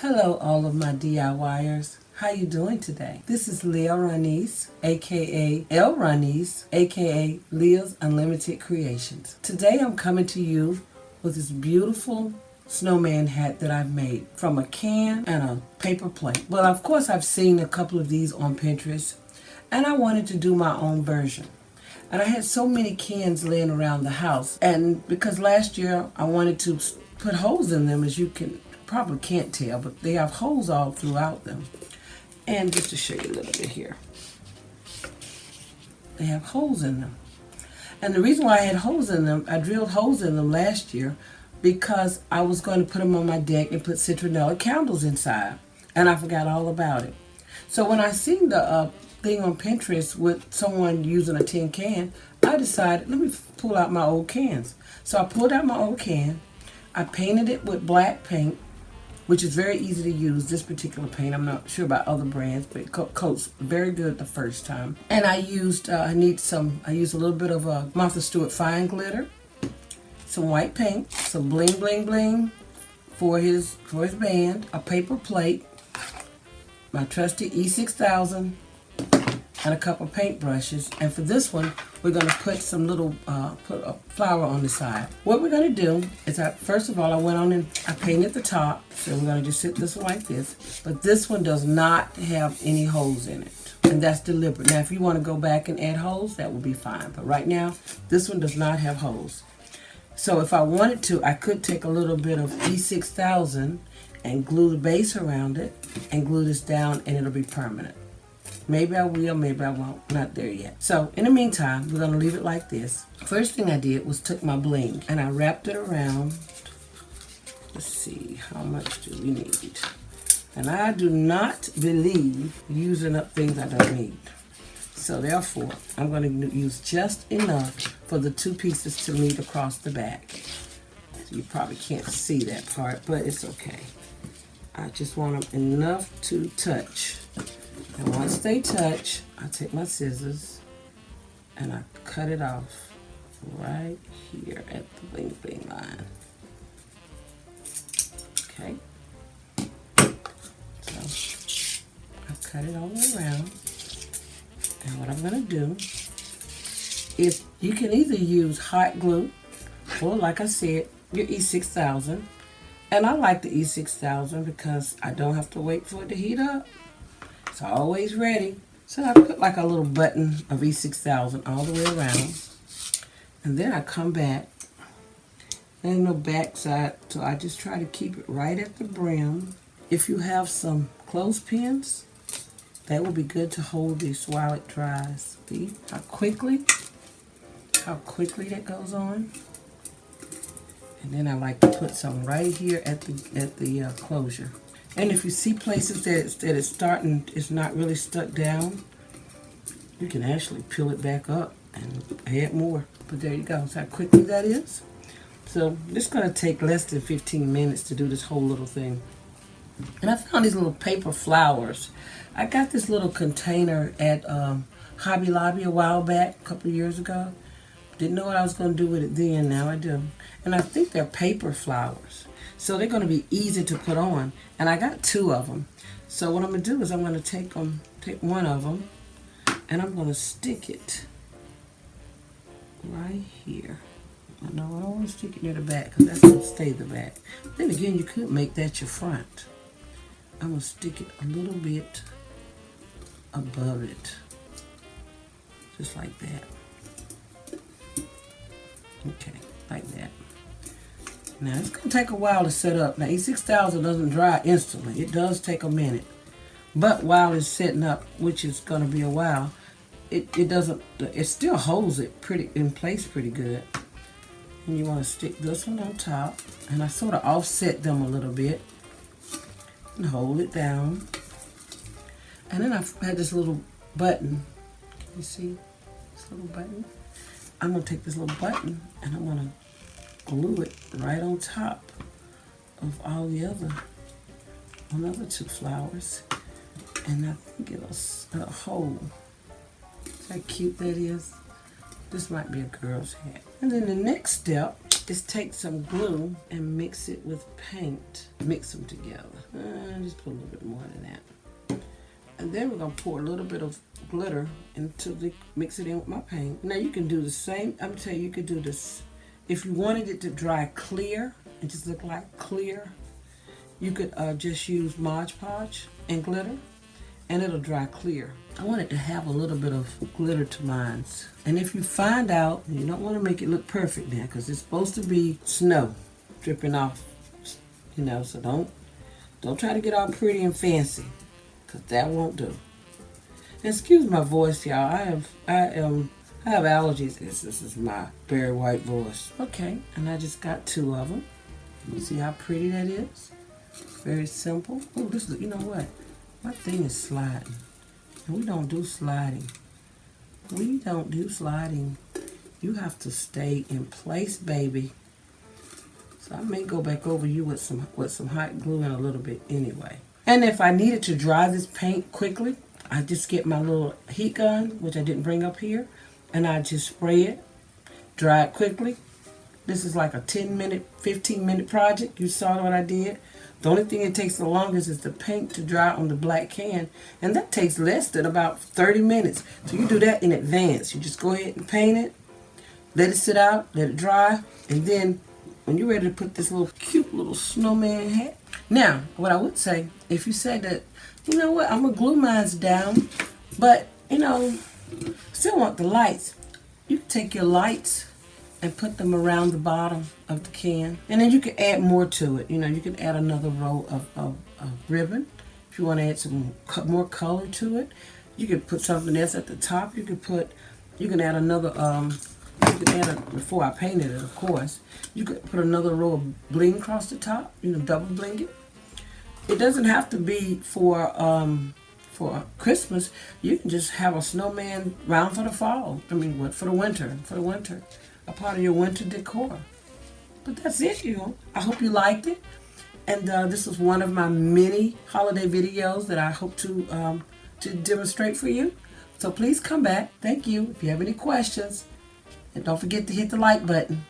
Hello all of my DIYers. How you doing today? This is Leah Ranice, aka L Ranice, aka Leah's Unlimited Creations. Today I'm coming to you with this beautiful snowman hat that I've made from a can and a paper plate. Well, of course I've seen a couple of these on Pinterest and I wanted to do my own version. And I had so many cans laying around the house, and because last year I wanted to put holes in them, as you probably can't tell, but they have holes all throughout them. And just to show you a little bit here, they have holes in them. And the reason why I had holes in them, I drilled holes in them last year because I was going to put them on my deck and put citronella candles inside, and I forgot all about it. So when I seen the thing on Pinterest with someone using a tin can, I decided, let me pull out my old cans. So I pulled out my old can, I painted it with black paint, which is very easy to use, this particular paint. I'm not sure about other brands, but it coats very good the first time. And I used, I used a little bit of Martha Stewart fine glitter, some white paint, some bling bling bling for his band, a paper plate, my trusty E6000, and a couple paint brushes. And for this one, we're going to put some little put a flower on the side. What we're going to do is, first of all, I went on and I painted the top. So we're going to just sit this one like this. But this one does not have any holes in it, and that's deliberate. Now, if you want to go back and add holes, that would be fine. But right now, this one does not have holes. So if I wanted to, I could take a little bit of E6000 and glue the base around it and glue this down, and it'll be permanent. Maybe I will, maybe I won't. Not there yet. So in the meantime, we're going to leave it like this. First thing I did was took my bling and I wrapped it around. Let's see, how much do we need? And I do not believe using up things I don't need. So therefore, I'm going to use just enough for the two pieces to meet across the back. So you probably can't see that part, but it's okay. I just want them enough to touch. And once they touch, I take my scissors and I cut it off right here at the bling bling line. Okay. So I cut it all the way around. And what I'm going to do is, you can either use hot glue or, like I said, your E6000. And I like the E6000 because I don't have to wait for it to heat up. It's always ready. So I put like a little button of E6000 all the way around. And then I come back. There's no back side, so I just try to keep it right at the brim. If you have some clothespins, that will be good to hold this while it dries. See how quickly that goes on? And then I like to put some right here at the closure. And if you see places that it's not really stuck down, you can actually peel it back up and add more. But there you go. That's how quickly that is. So it's going to take less than 15 minutes to do this whole little thing. And I found these little paper flowers. I got this little container at Hobby Lobby a while back, a couple of years ago. Didn't know what I was going to do with it then, now I do. And I think they're paper flowers. So they're going to be easy to put on. And I got two of them. So what I'm going to do is I'm going to take one of them and I'm going to stick it right here. No, I don't want to stick it near the back because that's going to stay the back. Then again, you could make that your front. I'm going to stick it a little bit above it. Just like that. Okay, like that. Now, it's going to take a while to set up. Now, E6000 doesn't dry instantly. It does take a minute. But while it's setting up, which is going to be a while, it still holds it in place pretty good. And you want to stick this one on top. And I sort of offset them a little bit. And hold it down. And then I've had this little button. Can you see this little button? I'm going to take this little button and I'm going to glue it right on top of all the other two flowers, and I think it'll hold. See how cute that is? This might be a girl's hat. And then the next step is take some glue and mix it with paint. Mix them together. Just put a little bit more than that. And then we're going to pour a little bit of glitter mix it in with my paint. Now you can do the same. I'm telling you, you could do this. If you wanted it to dry clear and just look like clear, you could just use Mod Podge and glitter, and it'll dry clear. I want it to have a little bit of glitter to mine. And if you find out, you don't want to make it look perfect now, because it's supposed to be snow dripping off, you know, so don't try to get all pretty and fancy, because that won't do. And excuse my voice, y'all. I have allergies. This is my very white voice. Okay, and I just got 2 of them. You see how pretty that is? Very simple. Oh, you know what? My thing is sliding. And we don't do sliding. We don't do sliding. You have to stay in place, baby. So I may go back over you with some hot glue in a little bit anyway. And if I needed to dry this paint quickly, I just get my little heat gun, which I didn't bring up here, and I just spray it, dry it quickly. This is like a 10-minute, 15-minute project. You saw what I did. The only thing that takes the longest is the paint to dry on the black can, and that takes less than about 30 minutes. So you do that in advance. You just go ahead and paint it, let it sit out, let it dry, and then when you're ready to put this little cute little snowman hat. Now, what I would say, if you say that, you know what, I'm going to glue mine down, but, you know, still want the lights, you can take your lights and put them around the bottom of the can. And then you can add more to it. You know, you can add another row of ribbon. If you want to add some more color to it, you could put something else at the top. You can add another, before I painted it, of course, you could put another row of bling across the top, you know, double bling it. It doesn't have to be for Christmas. You can just have a snowman round for the fall. I mean, for the winter. A part of your winter decor. But that's it, you know. I hope you liked it. And this was one of my many holiday videos that I hope to demonstrate for you. So please come back. Thank you. If you have any questions, and don't forget to hit the like button.